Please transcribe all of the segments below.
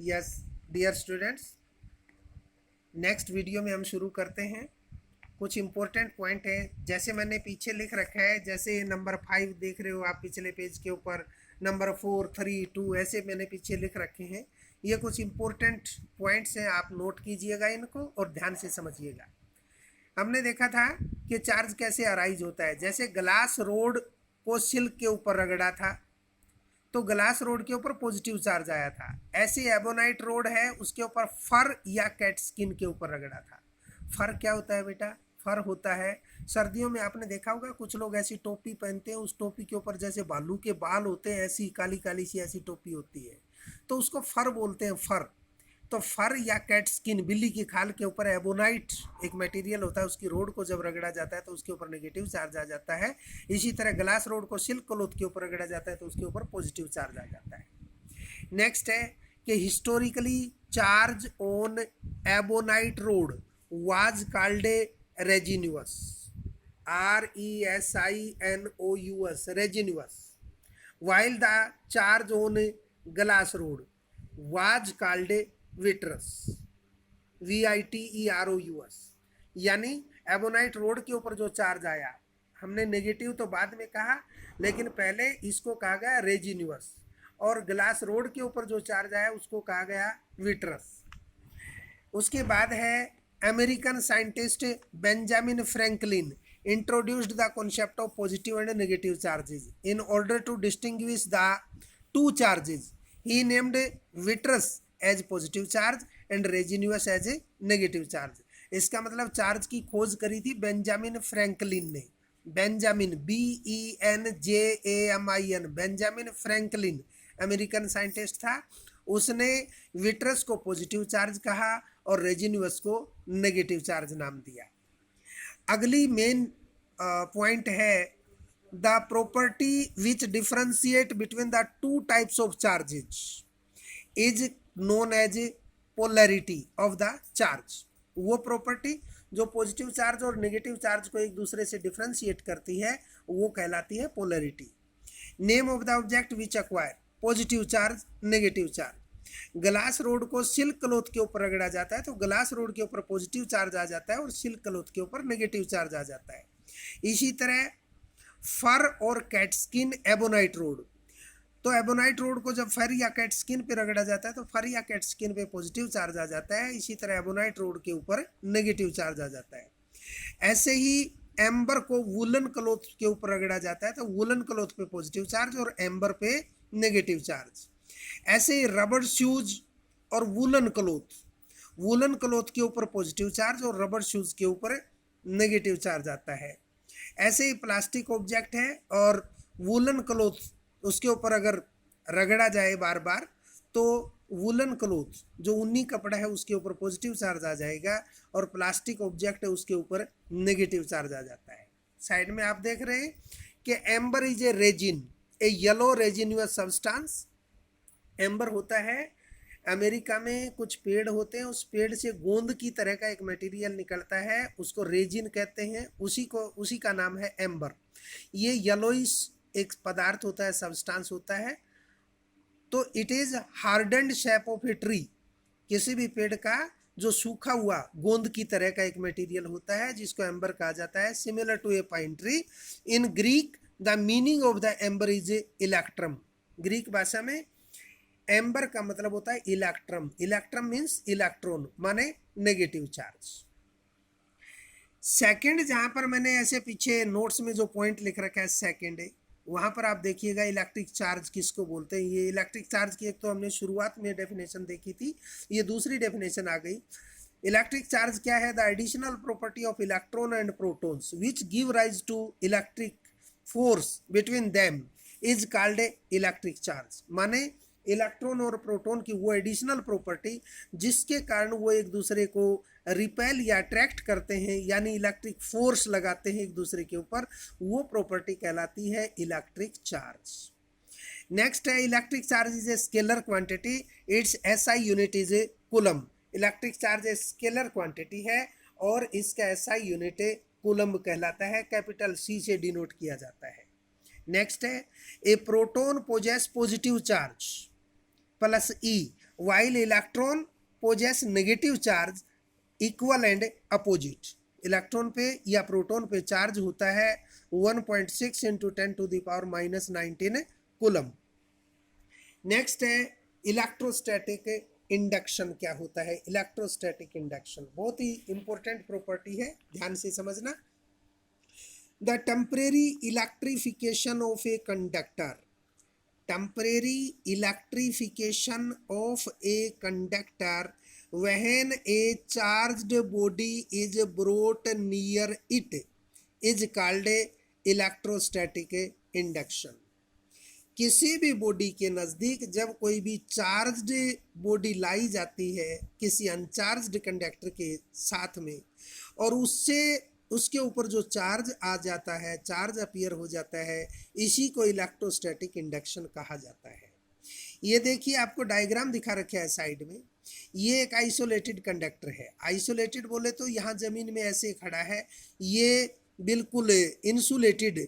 Yes dear students, next video में हम शुरू करते हैं। कुछ इंपॉर्टेंट पॉइंट है, जैसे मैंने पीछे लिख रखा है, जैसे नंबर 5 देख रहे हो आप पिछले पेज के ऊपर, नंबर 4, 3, 2 ऐसे मैंने पीछे लिख रखे हैं। ये कुछ इंपॉर्टेंट पॉइंट्स हैं, आप नोट कीजिएगा इनको और ध्यान से समझिएगा। हमने देखा था कि चार्ज कैसे अराइज होता है। जैसे ग्लास रोड को सिल्क के ऊपर रगड़ा था तो ग्लास रोड के ऊपर पॉजिटिव चार्ज आया था। ऐसे एबोनाइट रोड है, उसके ऊपर फर या कैट स्किन के ऊपर रगड़ा था। फर क्या होता है बेटा? फर होता है, सर्दियों में आपने देखा होगा कुछ लोग ऐसी टोपी पहनते हैं, उस टोपी के ऊपर जैसे भालू के बाल होते हैं, ऐसी काली काली सी ऐसी टोपी होती है, तो उसको फर बोलते हैं, फर। तो फर या कैट स्किन, बिल्ली की खाल के ऊपर एबोनाइट एक मटेरियल होता है, उसकी रोड को जब रगड़ा जाता है तो उसके ऊपर नेगेटिव चार्ज आ जाता है। इसी तरह ग्लास रोड को सिल्क क्लॉथ के ऊपर रगड़ा जाता है तो उसके ऊपर पॉजिटिव चार्ज आ जाता है। नेक्स्ट है कि historically charge on ebonite rod was called resinous, RESINOUS, resinous, while the charge on glass road was called vitreous, VITEROUS। यानी एबोनाइट रोड के ऊपर जो चार्ज आया, हमने नेगेटिव तो बाद में कहा, लेकिन पहले इसको कहा गया रेजिन्यूअस, और ग्लास रोड के ऊपर जो चार्ज आया उसको कहा गया विट्रस। उसके बाद है American scientist Benjamin Franklin introduced the concept of positive and negative charges. In order to distinguish the two charges, he named vitreous as positive charge and resinous as a negative charge. इसका मतलब charge की खोज करी थी Benjamin Franklin ने। Benjamin BENJAMIN, Benjamin Franklin American scientist था। उसने vitreous को पॉजिटिव चार्ज कहा और रेजिन्यूअस को नेगेटिव चार्ज नाम दिया। अगली मेन पॉइंट है the property which differentiate between the two types of charges is known as polarity of the charge. वो प्रॉपर्टी जो पॉजिटिव चार्ज और नेगेटिव चार्ज को एक दूसरे से डिफरेंशिएट करती है वो कहलाती है polarity. Name of the object which acquire positive charge, negative charge. Glass rod को सिल्क क्लॉथ के ऊपर रगड़ा जाता है तो ग्लास रोड के ऊपर पॉजिटिव चार्ज आ जाता है और सिल्क क्लॉथ के ऊपर नेगेटिव चार्ज आ जाता है। इसी तरह फर और कैट स्किन एबोनाइट रोड, तो एबोनाइट रोड को जब फर या कैट स्किन पे रगड़ा जाता है तो फर या कैट स्किन पे पॉजिटिव चार्ज आ जाता है। इसी तरह एबोनाइट रोड के ऊपर नेगेटिव चार्ज आ जाता है। ऐसे ही एम्बर को वुलन क्लॉथ के ऊपर रगड़ा जाता है तो वुलन क्लॉथ पे पॉजिटिव चार्ज और एम्बर पे नेगेटिव चार्ज। ऐसे ही रबर शूज और वुलन क्लॉथ के ऊपर पॉजिटिव चार्ज और रबर शूज के ऊपर नेगेटिव चार्ज आता है। ऐसे ही प्लास्टिक ऑब्जेक्ट है और वुलन क्लॉथ, उसके ऊपर अगर रगड़ा जाए बार बार तो वुलन क्लॉथ जो ऊनी कपड़ा है उसके ऊपर पॉजिटिव चार्ज आ जाएगा और प्लास्टिक ऑब्जेक्ट है उसके ऊपर नेगेटिव चार्ज आ जाता है। साइड में आप देख रहे हैं कि amber is a resin, a yellow resinous substance. Amber होता है, अमेरिका में कुछ पेड़ होते हैं, उस पेड़ से गोंद की तरह का एक मटेरियल निकलता है, उसको रेजिन कहते हैं, उसी का नाम है एम्बर। ये येलोइश एक पदार्थ होता है, सब्सटेंस होता है। तो it is hardened shape of a tree, किसी भी पेड़ का जो सूखा हुआ गोंद की तरह का एक मटेरियल होता है जिसको एम्बर कहा जाता है। Similar to a pine tree. In Greek the meaning of the amber is electrum. Greek भाषा में एम्बर का मतलब होता है इलेक्ट्रम। इलेक्ट्रम मीन्स इलेक्ट्रॉन, माने नेगेटिव चार्ज। सेकंड, जहां पर मैंने ऐसे पीछे नोट्स में जो पॉइंट लिख रखा है सेकंड है, वहां पर आप देखिएगा इलेक्ट्रिक चार्ज किसको बोलते हैं। ये इलेक्ट्रिक चार्ज की एक तो हमने शुरुआत में डेफिनेशन देखी थी, ये दूसरी डेफिनेशन आ गई। इलेक्ट्रिक चार्ज क्या है? The additional property of electron and protons which give rise to electric force between them is called electric charge. माने इलेक्ट्रॉन और प्रोटॉन की वो एडिशनल प्रॉपर्टी जिसके कारण वो एक दूसरे को रिपेल या अट्रैक्ट करते हैं, यानी इलेक्ट्रिक फोर्स लगाते हैं एक दूसरे के ऊपर, वो प्रॉपर्टी कहलाती है इलेक्ट्रिक चार्ज। नेक्स्ट है electric charge is a scalar quantity, it's SI unit is a coulomb. Electric charge a scalar quantity है और इसका SI यूनिट कूलम कहलाता है, कैपिटल C से डिनोट किया जाता है। नेक्स्ट है a proton possess positive charge plus E while electron possess negative charge equal and opposite. Electron पे या प्रोटॉन पे चार्ज होता है 1.6 इंटू 10⁻⁻19 कूलम। नेक्स्ट है इलेक्ट्रोस्टैटिक इंडक्शन। क्या होता है इलेक्ट्रोस्टैटिक इंडक्शन? बहुत ही इंपॉर्टेंट प्रॉपर्टी है, ध्यान से समझना। The temporary electrification of a conductor, temporary electrification of a conductor when a charged body is brought near it is called electrostatic induction। किसी भी बॉडी के नज़दीक जब कोई भी चार्ज्ड बॉडी लाई जाती है किसी अनचार्ज्ड कंडक्टर के साथ में, और उससे उसके ऊपर जो चार्ज आ जाता है, चार्ज अपीयर हो जाता है, इसी को इलेक्ट्रोस्टैटिक इंडक्शन कहा जाता है। ये देखिए आपको डायग्राम दिखा रखा है साइड में। ये एक आइसोलेटेड कंडक्टर है। आइसोलेटेड बोले तो यहाँ जमीन में ऐसे खड़ा है, ये बिल्कुल इंसुलेटेड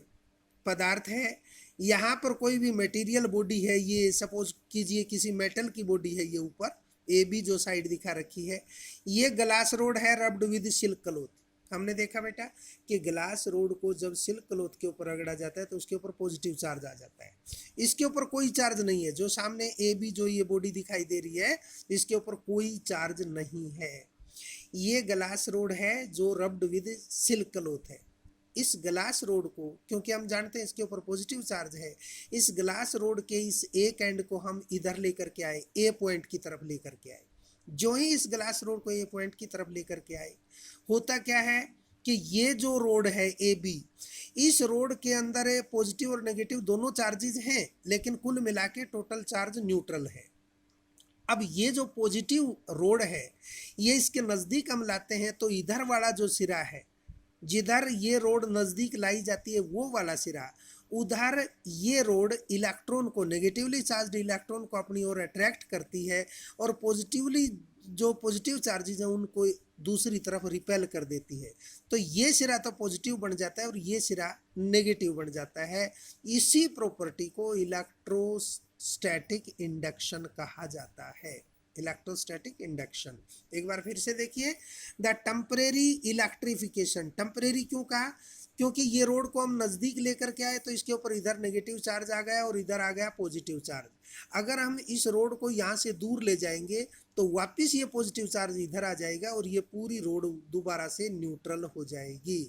पदार्थ है। यहाँ पर कोई भी मटेरियल बॉडी है, ये सपोज कीजिए किसी मेटल की बॉडी है, ये ऊपर ए बी जो साइड दिखा रखी है, ये ग्लास रोड है रब्ड विद सिल्क क्लॉथ। हमने देखा बेटा कि ग्लास रोड को जब सिल्क क्लॉथ के ऊपर रगड़ा जाता है तो उसके ऊपर पॉजिटिव चार्ज आ जाता है। इसके ऊपर कोई चार्ज नहीं है, जो सामने ए बी जो ये बॉडी दिखाई दे रही है इसके ऊपर कोई चार्ज नहीं है। ये ग्लास रोड है जो रब्ड विद सिल्क क्लॉथ है। इस ग्लास रोड को, क्योंकि हम जानते हैं इसके ऊपर पॉजिटिव चार्ज है, इस ग्लास रोड के इस एक एंड को हम इधर लेकर के आए, ए पॉइंट की तरफ लेकर के आए। जो ही इस ग्लास रोड को ए पॉइंट की तरफ लेकर के आए, होता क्या है कि ये जो रोड है ए बी, इस रोड के अंदर पॉजिटिव और नेगेटिव दोनों चार्जेस हैं, लेकिन कुल मिला के टोटल चार्ज न्यूट्रल है। अब ये जो पॉजिटिव रोड है ये इसके नज़दीक हम लाते हैं तो इधर वाला जो सिरा है, जिधर ये रोड नज़दीक लाई जाती है वो वाला सिरा, उधर ये रोड इलेक्ट्रॉन को, नेगेटिवली चार्ज्ड इलेक्ट्रॉन को अपनी ओर अट्रैक्ट करती है और पॉजिटिवली जो पॉजिटिव चार्जेस हैं उनको दूसरी तरफ रिपेल कर देती है। तो ये सिरा तो पॉजिटिव बन जाता है और ये सिरा नेगेटिव बन जाता है। इसी प्रॉपर्टी को इलेक्ट्रोस्टैटिक इंडक्शन कहा जाता है। इलेक्ट्रोस्टैटिक इंडक्शन एक बार फिर से देखिए। द टेम्परेरी इलेक्ट्रिफिकेशन, टेम्परेरी क्यों कहा? क्योंकि ये रोड को हम नज़दीक लेकर के आए तो इसके ऊपर इधर नेगेटिव चार्ज आ गया और इधर आ गया पॉजिटिव चार्ज। अगर हम इस रोड को यहाँ से दूर ले जाएंगे तो वापस ये पॉजिटिव चार्ज इधर आ जाएगा और ये पूरी रोड दोबारा से न्यूट्रल हो जाएगी।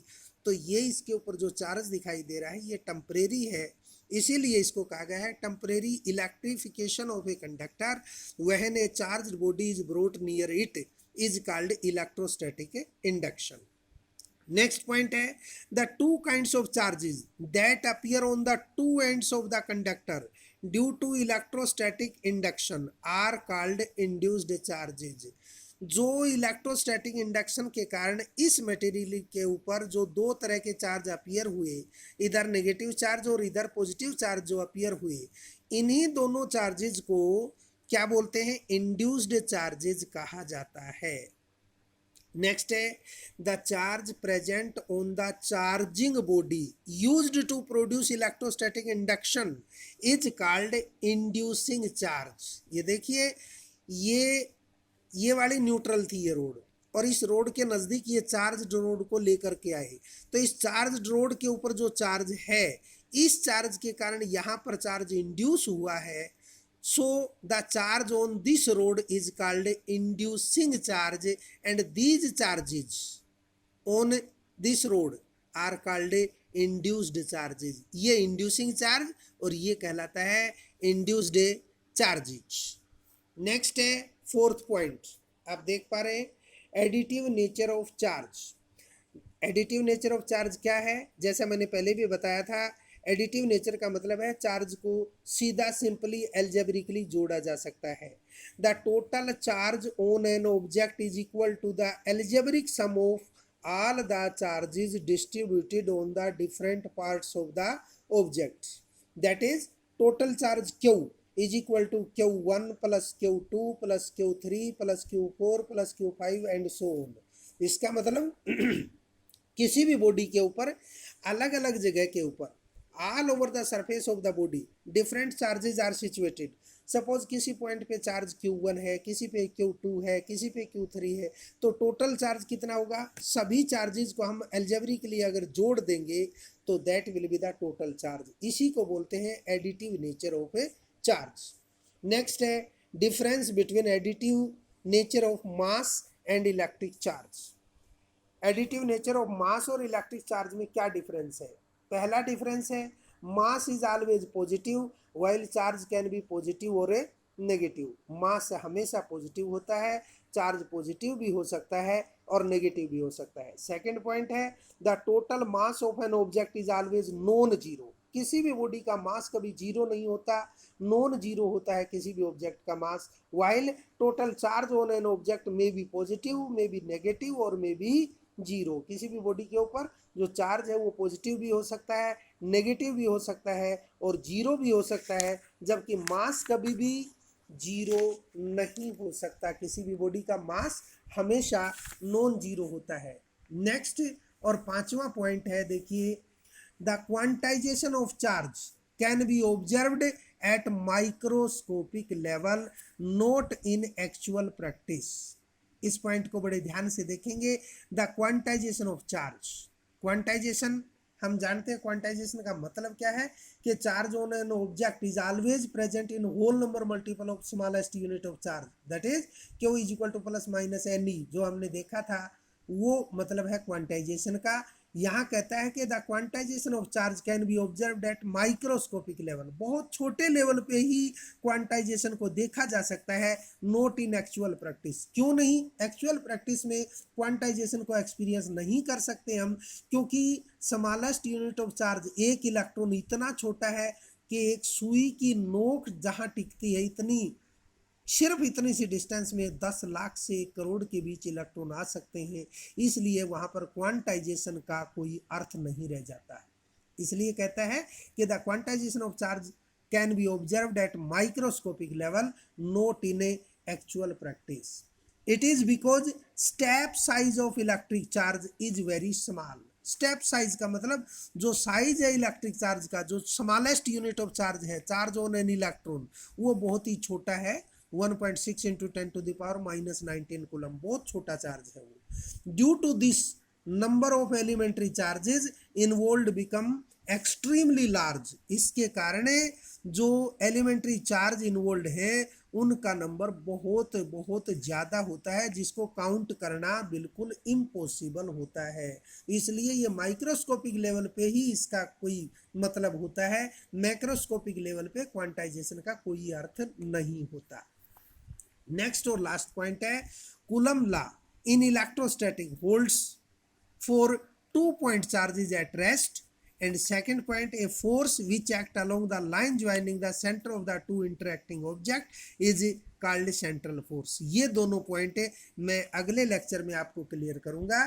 तो ये इसके ऊपर जो चार्ज दिखाई दे रहा है ये टेम्परेरी है, इसीलिए इसको कहा गया है temporary electrification of a conductor when a charged body is brought near it is called electrostatic induction. Next point है the two kinds of charges that appear on the two ends of the conductor due to electrostatic induction are called induced charges. जो electrostatic induction के कारण इस material के ऊपर जो दो तरह के चार्ज अपीयर हुए, इधर नेगेटिव चार्ज और इधर पॉजिटिव चार्ज जो अपीयर हुए, इन्हीं दोनों चार्जेज को क्या बोलते हैं? इंड्यूस्ड चार्जेज कहा जाता है। नेक्स्ट है the charge present on the charging body used to produce electrostatic induction is called inducing charge. ये देखिए ये वाली न्यूट्रल थी ये रोड, और इस रोड के नज़दीक ये चार्ज रोड को लेकर के आए, तो इस चार्ज रोड के ऊपर जो चार्ज है, इस चार्ज के कारण यहाँ पर चार्ज इंड्यूस हुआ है। So the charge on this road is called inducing charge and these charges on this road are called induced charges। ये inducing charge और ये कहलाता है induced charges। नेक्स्ट है फोर्थ पॉइंट, आप देख पा रहे हैं additive nature of charge. Additive nature of charge क्या है? जैसा मैंने पहले भी बताया था, एडिटिव नेचर का मतलब है चार्ज को सीधा सिंपली एल्जेब्रिकली जोड़ा जा सकता है। The total charge on an object is equal to the algebraic sum of all the charges distributed on the different parts of the object. That is total charge Q is equal to Q1 plus Q2 plus Q3 plus Q4 plus Q5 and so on. इसका मतलब किसी भी body के ऊपर अलग अलग जगह के ऊपर all over the surface of the body different charges are situated, suppose किसी पॉइंट पे चार्ज Q1 है, किसी पे Q2 है, किसी पे Q3 है, तो टोटल चार्ज कितना होगा? सभी चार्जेस को हम एल्जेब्रिकली अगर जोड़ देंगे तो that will be the total charge. इसी को बोलते हैं additive nature of a charge. Next है difference between additive nature of mass and electric charge. Additive nature of mass और इलेक्ट्रिक चार्ज में क्या डिफरेंस है? पहला डिफरेंस है mass is always positive while charge can B positive और ए negative. मास हमेशा positive होता है, चार्ज पॉजिटिव भी हो सकता है और नेगेटिव भी हो सकता है। सेकंड पॉइंट है the total mass of N object is always non zero. किसी भी बॉडी का मास कभी जीरो नहीं होता, नॉन जीरो होता है किसी भी ऑब्जेक्ट का mass. While total charge on an object may be positive, may be negative और मे बी जीरो। किसी भी बॉडी के ऊपर जो चार्ज है वो पॉजिटिव भी हो सकता है, नेगेटिव भी हो सकता है और जीरो भी हो सकता है, जबकि मास कभी भी जीरो नहीं हो सकता। किसी भी बॉडी का मास हमेशा नॉन जीरो होता है। नेक्स्ट और पांचवा पॉइंट है, देखिए the quantization of charge can be observed at microscopic level not in actual practice. इस पॉइंट को बड़े ध्यान से देखेंगे। The quantization of charge, quantization हम जानते हैं क्वांटाइजेशन का मतलब क्या है कि charge on an object is always present in whole number multiple of smallest unit of charge, that is Q is equal to plus minus NE, जो हमने देखा था वो मतलब है क्वांटाइजेशन का। यहाँ कहता है कि the quantization of charge can be observed at microscopic level, बहुत छोटे लेवल पे ही क्वांटाइजेशन को देखा जा सकता है, नॉट इन एक्चुअल प्रैक्टिस। क्यों नहीं? एक्चुअल प्रैक्टिस में क्वांटाइजेशन को एक्सपीरियंस नहीं कर सकते हम, क्योंकि स्मॉलेस्ट यूनिट ऑफ चार्ज एक इलेक्ट्रॉन इतना छोटा है कि एक सुई की नोक जहाँ टिकती है इतनी, सिर्फ इतनी सी डिस्टेंस में 10 लाख से 1 करोड़ के बीच इलेक्ट्रॉन आ सकते हैं। इसलिए वहां पर क्वांटाइजेशन का कोई अर्थ नहीं रह जाता है। इसलिए कहता है कि the quantization of charge can be observed at microscopic level not in a actual practice. It is because step size of electric charge is very small. Step size का मतलब जो साइज है इलेक्ट्रिक चार्ज का, जो smallest unit of charge है, charge on an electron, वो बहुत ही छोटा है, 1.6 into 10 to the power minus 19 coulomb, बहुत छोटा चार्ज है वो। Due to this number of elementary charges involved become extremely large. इसके कारण जो एलिमेंट्री चार्ज इन्वॉल्व है उनका नंबर बहुत बहुत ज़्यादा होता है, जिसको काउंट करना बिल्कुल इम्पॉसिबल होता है। इसलिए ये माइक्रोस्कोपिक लेवल पे ही इसका कोई मतलब होता है, मैक्रोस्कोपिक लेवल पे क्वांटाइजेशन का कोई अर्थ नहीं होता। नेक्स्ट और लास्ट पॉइंट है coulomb law in electrostatic holds for 2 point charges at rest, and second point a force which act along the line joining the center of the two interacting object is called central force। ये दोनों point मैं अगले lecture में आपको clear करूंगा।